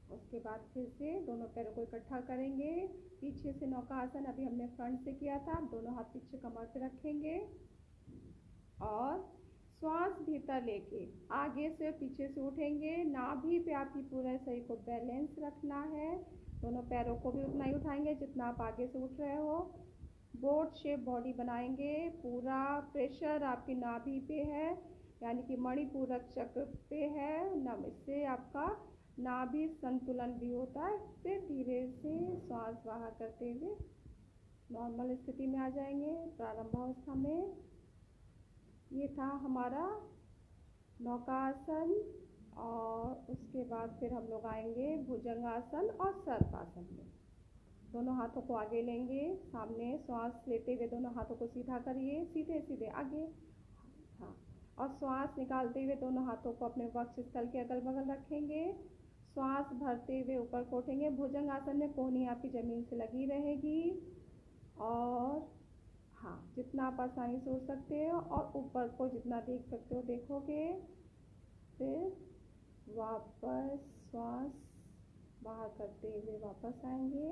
S1: उसके बाद फिर से दोनों पैरों को इकट्ठा करेंगे। पीछे से नौकासन अभी हमने फ्रंट से किया था। दोनों हाथ पीछे कमर पे रखेंगे और श्वास भीतर लेके आगे से पीछे से उठेंगे। नाभि पे आपकी पूरे शरीर को बैलेंस रखना है। दोनों पैरों को भी उतना ही उठाएंगे जितना आप आगे से उठ रहे हो। बोट शेप बॉडी बनाएंगे। पूरा प्रेशर आपकी नाभि पे है, यानी कि मणिपूरक चक्र पे है। इससे आपका नाभि संतुलन भी होता है। फिर धीरे से श्वास बाहर करते हुए नॉर्मल स्थिति में आ जाएंगे। प्रारंभावस्था में ये था हमारा नौकासन और उसके बाद फिर हम लोग आएंगे भुजंगासन और सर्पासन में। दोनों हाथों को आगे लेंगे, सामने श्वास लेते हुए दोनों हाथों को सीधा करिए, सीधे सीधे आगे। हाँ, और श्वास निकालते हुए दोनों हाथों को अपने वक्षस्थल के अगल बगल रखेंगे। श्वास भरते हुए ऊपर को उठेंगे। भुजंग आसन में कोहनी आपकी जमीन से लगी रहेगी और हाँ, जितना आप आसानी से उठ सकते हो और ऊपर को जितना देख सकते हो देखोगे। फिर वापस श्वास बाहर करते हुए वापस आएंगे।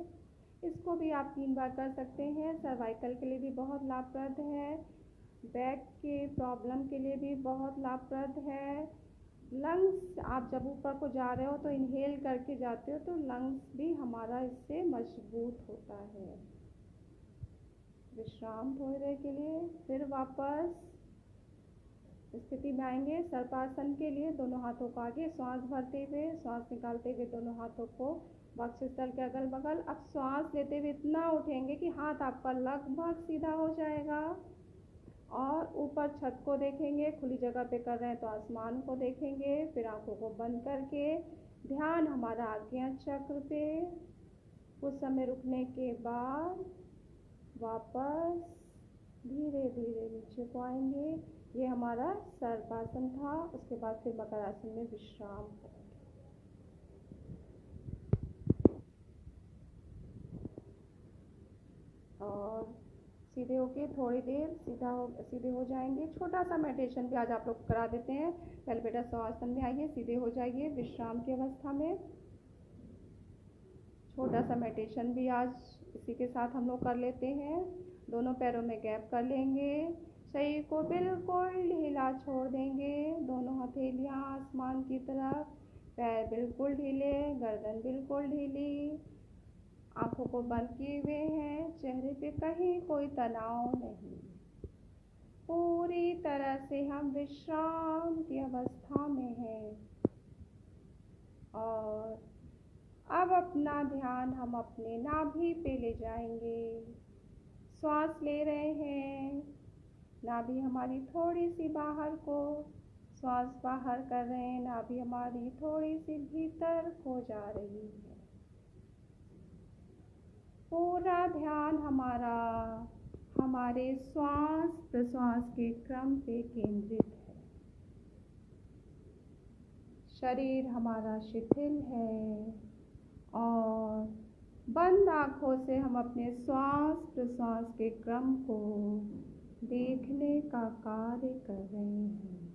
S1: इसको भी आप 3 बार कर सकते हैं। सर्वाइकल के लिए भी बहुत लाभप्रद है, बैक के प्रॉब्लम के लिए भी बहुत लाभप्रद है। लंग्स आप जब ऊपर को जा रहे हो तो इनहेल करके जाते हो तो लंग्स भी हमारा इससे मजबूत होता है। विश्राम थोड़ी देर के लिए, फिर वापस स्थिति में आएंगे। सर्पासन के लिए दोनों हाथों को आगे, श्वास भरते हुए श्वास निकालते हुए दोनों हाथों को वक्षस्थल के अगल बगल। अब श्वास लेते हुए इतना उठेंगे कि हाथ आपका लगभग सीधा हो जाएगा और ऊपर छत को देखेंगे। खुली जगह पे कर रहे हैं तो आसमान को देखेंगे। फिर आंखों को बंद करके ध्यान हमारा आज्ञा चक्र पे। कुछ समय रुकने के बाद वापस धीरे धीरे नीचे को आएंगे। ये हमारा सर्पासन था। उसके बाद फिर मकर आसन में विश्राम करेंगे। और सीधे होके थोड़ी देर सीधे हो जाएंगे। छोटा सा मेडिटेशन भी आज आप लोग करा देते हैं। पहले बेटा आसन में आइए, सीधे हो जाइए विश्राम की अवस्था में। छोटा सा मेडिटेशन भी आज इसी के साथ हम लोग कर लेते हैं। दोनों पैरों में गैप कर लेंगे। शरीर को बिल्कुल ढीला छोड़ देंगे। दोनों हथेलियां आसमान की तरफ, पैर बिल्कुल ढीले, गर्दन बिल्कुल ढीली। आंखों को बंद किए हुए हैं। चेहरे पे कहीं कोई तनाव नहीं। पूरी तरह से हम विश्राम की अवस्था में हैं। और अब अपना ध्यान हम अपने नाभि पे ले जाएंगे। श्वास ले रहे हैं, नाभि हमारी थोड़ी सी बाहर को, श्वास बाहर कर रहे हैं, नाभि हमारी थोड़ी सी भीतर को जा रही है। पूरा ध्यान हमारा हमारे श्वास प्रश्वास के क्रम पे केंद्रित है। शरीर हमारा शिथिल है और बंद आँखों से हम अपने श्वास प्रश्वास के क्रम को देखने का कार्य कर रहे हैं।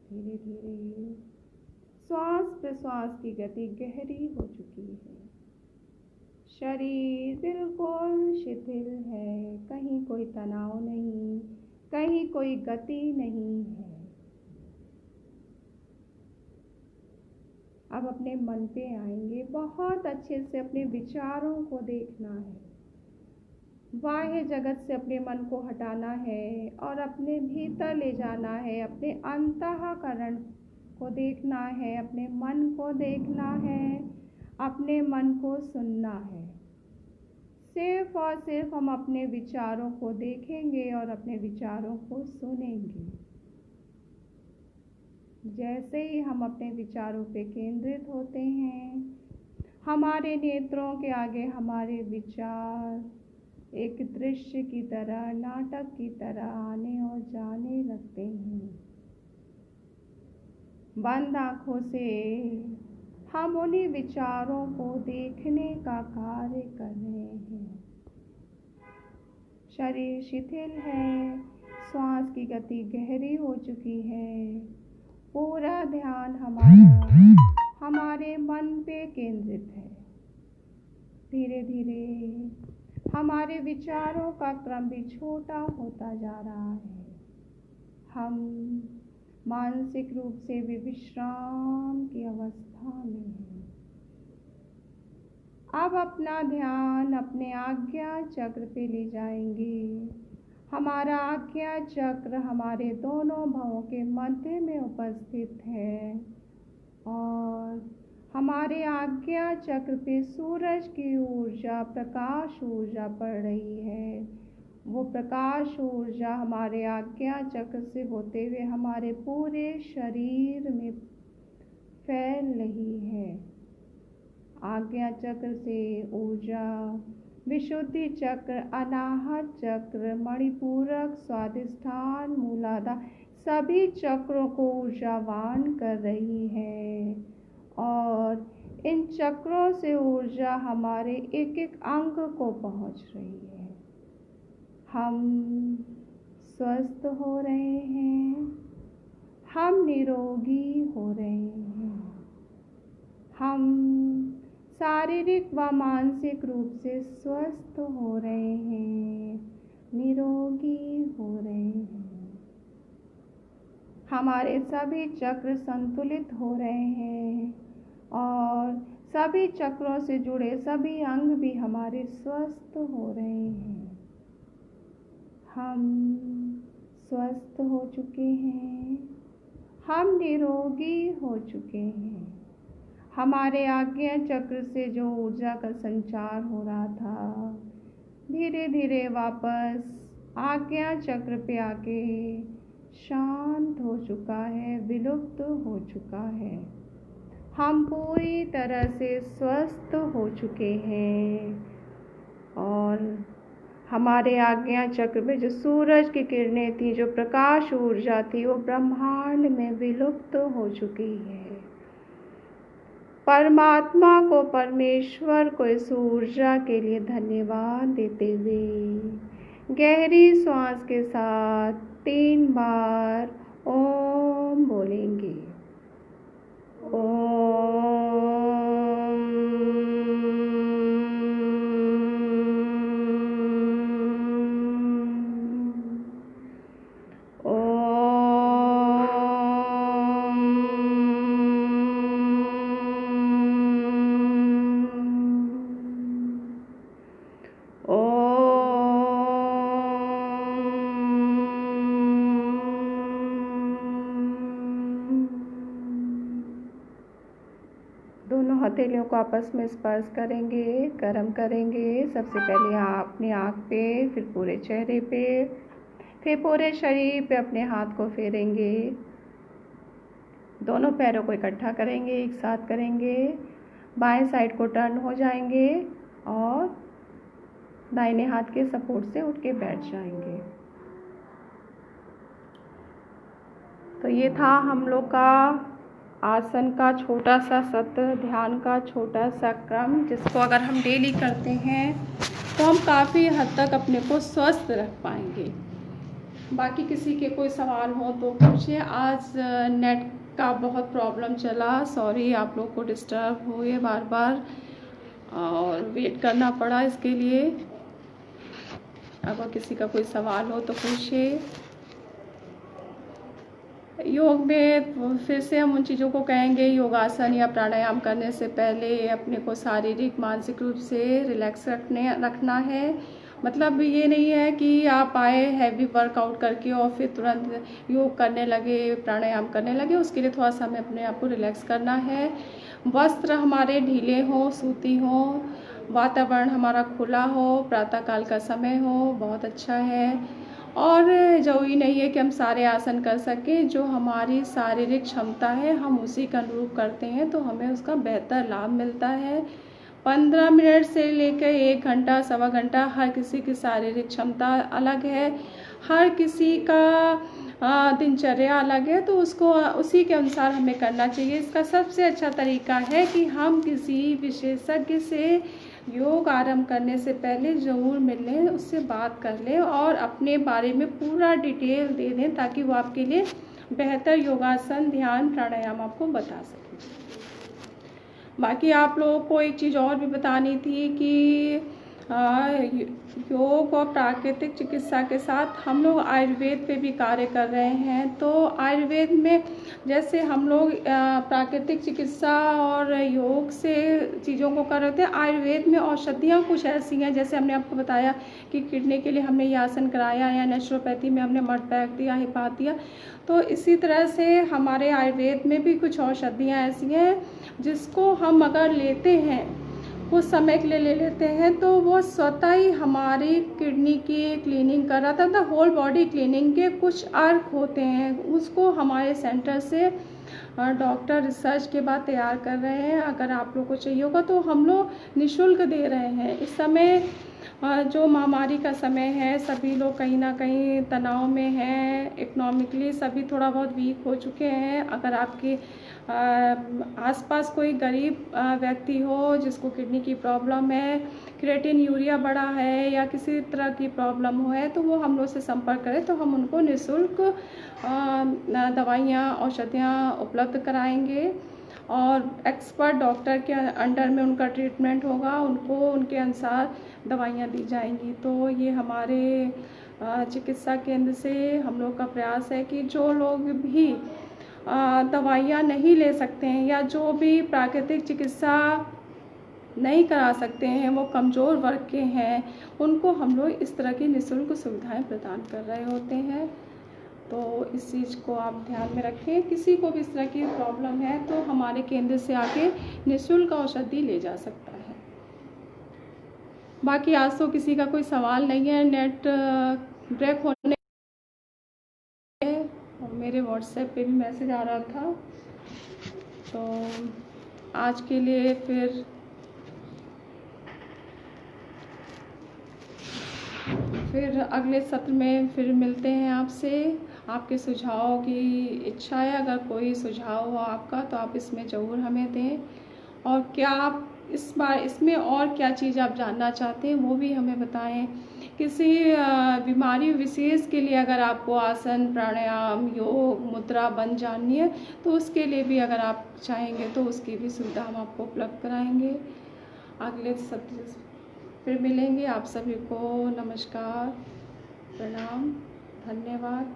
S1: धीरे धीरे श्वास प्रश्वास की गति गहरी हो चुकी है। शरीर बिल्कुल शिथिल है, कहीं कोई तनाव नहीं, कहीं कोई गति नहीं है। अब अपने मन पे आएंगे। बहुत अच्छे से अपने विचारों को देखना है। बाह्य जगत से अपने मन को हटाना है और अपने भीतर ले जाना है। अपने अंतःकरण को देखना है, अपने मन को देखना है, अपने मन को सुनना है। सिर्फ और सिर्फ हम अपने विचारों को देखेंगे और अपने विचारों को सुनेंगे। जैसे ही हम अपने विचारों पे केंद्रित होते हैं, हमारे नेत्रों के आगे हमारे विचार एक दृश्य की तरह, नाटक की तरह आने और जाने लगते हैं। बंद आँखों से हम उन्हीं विचारों को देखने का कार्य कर रहे हैं। शरीर शिथिल है, श्वास की गति गहरी हो चुकी है। पूरा ध्यान हमारे मन पे केंद्रित है। धीरे धीरे हमारे विचारों का क्रम भी छोटा होता जा रहा है। हम मानसिक रूप से भी विश्राम की अवस्था में हैं। अब अपना ध्यान अपने आज्ञा चक्र पे ले जाएंगे। हमारा आज्ञा चक्र हमारे दोनों भवों के मध्य में उपस्थित है और हमारे आज्ञा चक्र पे सूरज की ऊर्जा, प्रकाश ऊर्जा पड़ रही है। वो प्रकाश ऊर्जा हमारे आज्ञा चक्र से होते हुए हमारे पूरे शरीर में फैल रही है। आज्ञा चक्र से ऊर्जा विशुद्धि चक्र, अनाहत चक्र, मणिपूरक, स्वादिष्ठान, मूलाधार सभी चक्रों को ऊर्जावान कर रही है और इन चक्रों से ऊर्जा हमारे एक एक अंग को पहुंच रही है। हम स्वस्थ हो रहे हैं, हम निरोगी हो रहे हैं, हम शारीरिक व मानसिक रूप से स्वस्थ हो रहे हैं, निरोगी हो रहे हैं। हमारे सभी चक्र संतुलित हो रहे हैं और सभी चक्रों से जुड़े सभी अंग भी हमारे स्वस्थ हो रहे हैं। हम स्वस्थ हो चुके हैं, हम निरोगी हो चुके हैं। हमारे आज्ञा चक्र से जो ऊर्जा का संचार हो रहा था, धीरे धीरे वापस आज्ञा चक्र पे आके शांत हो चुका है, विलुप्त हो चुका है। हम पूरी तरह से स्वस्थ हो चुके हैं और हमारे आज्ञा चक्र में जो सूरज की किरणें थी, जो प्रकाश ऊर्जा थी, वो ब्रह्मांड में विलुप्त हो चुकी है। परमात्मा को, परमेश्वर को इस ऊर्जा के लिए धन्यवाद देते हुए गहरी सांस के साथ 3 बार ओम बोलेंगे। ओम। दोनों हथेलियों को आपस में स्पर्श करेंगे, गर्म करेंगे। सबसे पहले अपनी आँख पे, फिर पूरे चेहरे पे, फिर पूरे शरीर पे अपने हाथ को फेरेंगे। दोनों पैरों को इकट्ठा करेंगे, एक साथ करेंगे। बाएं साइड को टर्न हो जाएंगे और दाहिने हाथ के सपोर्ट से उठ के बैठ जाएंगे। तो ये था हम लोग का आसन का छोटा सा सत्र, ध्यान का छोटा सा क्रम, जिसको अगर हम डेली करते हैं तो हम काफ़ी हद तक अपने को स्वस्थ रख पाएंगे। बाकी किसी के कोई सवाल हो तो पूछिए। आज नेट का बहुत प्रॉब्लम चला, सॉरी आप लोग को डिस्टर्ब हुए बार बार और वेट करना पड़ा इसके लिए। अगर किसी का कोई सवाल हो तो पूछिए। योग में फिर से हम उन चीज़ों को कहेंगे, योगासन या प्राणायाम करने से पहले अपने को शारीरिक मानसिक रूप से रिलैक्स रखना है। मतलब ये नहीं है कि आप आए हैवी वर्कआउट करके और फिर तुरंत योग करने लगे, प्राणायाम करने लगे। उसके लिए थोड़ा सा हमें अपने आप को रिलैक्स करना है। वस्त्र हमारे ढीले हों, सूती हों, वातावरण हमारा खुला हो, प्रातःकाल का समय हो, बहुत अच्छा है। और जरूरी नहीं है कि हम सारे आसन कर सकें। जो हमारी शारीरिक क्षमता है हम उसी के अनुरूप करते हैं तो हमें उसका बेहतर लाभ मिलता है। 15 मिनट से लेकर 1 घंटा, 1.25 घंटा, हर किसी की शारीरिक क्षमता अलग है। हर किसी का दिनचर्या अलग है, तो उसको उसी के अनुसार हमें करना चाहिए। इसका सबसे अच्छा तरीका है कि हम किसी विशेषज्ञ से योग आरंभ करने से पहले ज़रूर मिल लें, उससे बात कर लें और अपने बारे में पूरा डिटेल दे दें, ताकि वो आपके लिए बेहतर योगासन, ध्यान, प्राणायाम आपको बता सकें। बाकी आप लोगों को एक चीज़ और भी बतानी थी कि योग और प्राकृतिक चिकित्सा के साथ हम लोग आयुर्वेद पे भी कार्य कर रहे हैं। तो आयुर्वेद में जैसे हम लोग प्राकृतिक चिकित्सा और योग से चीज़ों को कर रहे थे, आयुर्वेद में औषधियाँ कुछ ऐसी हैं, जैसे हमने आपको बताया कि किडनी के लिए हमने ये आसन कराया, या नेचुरोपैथी में हमने मड पैक दिया, हिपात दिया। तो इसी तरह से हमारे आयुर्वेद में भी कुछ औषधियाँ ऐसी हैं जिसको हम अगर लेते हैं, कुछ समय के लिए ले लेते हैं, तो वो स्वतः ही हमारी किडनी की क्लीनिंग कर रहा था। होल बॉडी क्लीनिंग के कुछ अर्क होते हैं, उसको हमारे सेंटर से डॉक्टर रिसर्च के बाद तैयार कर रहे हैं। अगर आप लोग को चाहिए होगा तो हम लोग निःशुल्क दे रहे हैं। इस समय जो महामारी का समय है, सभी लोग कहीं ना कहीं तनाव में हैं, इकोनॉमिकली सभी थोड़ा बहुत वीक हो चुके हैं। अगर आपके आसपास कोई गरीब व्यक्ति हो जिसको किडनी की प्रॉब्लम है, क्रिएटिन यूरिया बढ़ा है, या किसी तरह की प्रॉब्लम हो है, तो वो हम लोग से संपर्क करें, तो हम उनको निःशुल्क दवाइयाँ, औषधियाँ उपलब्ध कराएंगे और एक्सपर्ट डॉक्टर के अंडर में उनका ट्रीटमेंट होगा, उनको उनके अनुसार दवाइयाँ दी जाएंगी। तो ये हमारे चिकित्सा केंद्र से हम लोग का प्रयास है कि जो लोग भी दवाइयाँ नहीं ले सकते हैं, या जो भी प्राकृतिक चिकित्सा नहीं करा सकते हैं, वो कमज़ोर वर्ग के हैं, उनको हम लोग इस तरह की निःशुल्क सुविधाएं प्रदान कर रहे होते हैं। तो इस चीज़ को आप ध्यान में रखें। किसी को भी इस तरह की प्रॉब्लम है तो हमारे केंद्र से आके निःशुल्क औषधि ले जा सकता है। बाकी आज तो किसी का कोई सवाल नहीं है। नेट ब्रेक होने मेरे व्हाट्सएप पे भी मैसेज आ रहा था, तो आज के लिए फिर अगले सत्र में फिर मिलते हैं आपसे। आपके सुझाव की इच्छा है, अगर कोई सुझाव हो आपका तो आप इसमें ज़रूर हमें दें, और क्या आप इस बार इसमें और क्या चीज़ आप जानना चाहते हैं वो भी हमें बताएं। किसी बीमारी विशेष के लिए अगर आपको आसन, प्राणायाम, योग, मुद्रा बंद जाननी है, तो उसके लिए भी अगर आप चाहेंगे तो उसकी भी सुविधा हम आपको उपलब्ध कराएंगे। अगले सत्र फिर मिलेंगे। आप सभी को नमस्कार, प्रणाम, धन्यवाद।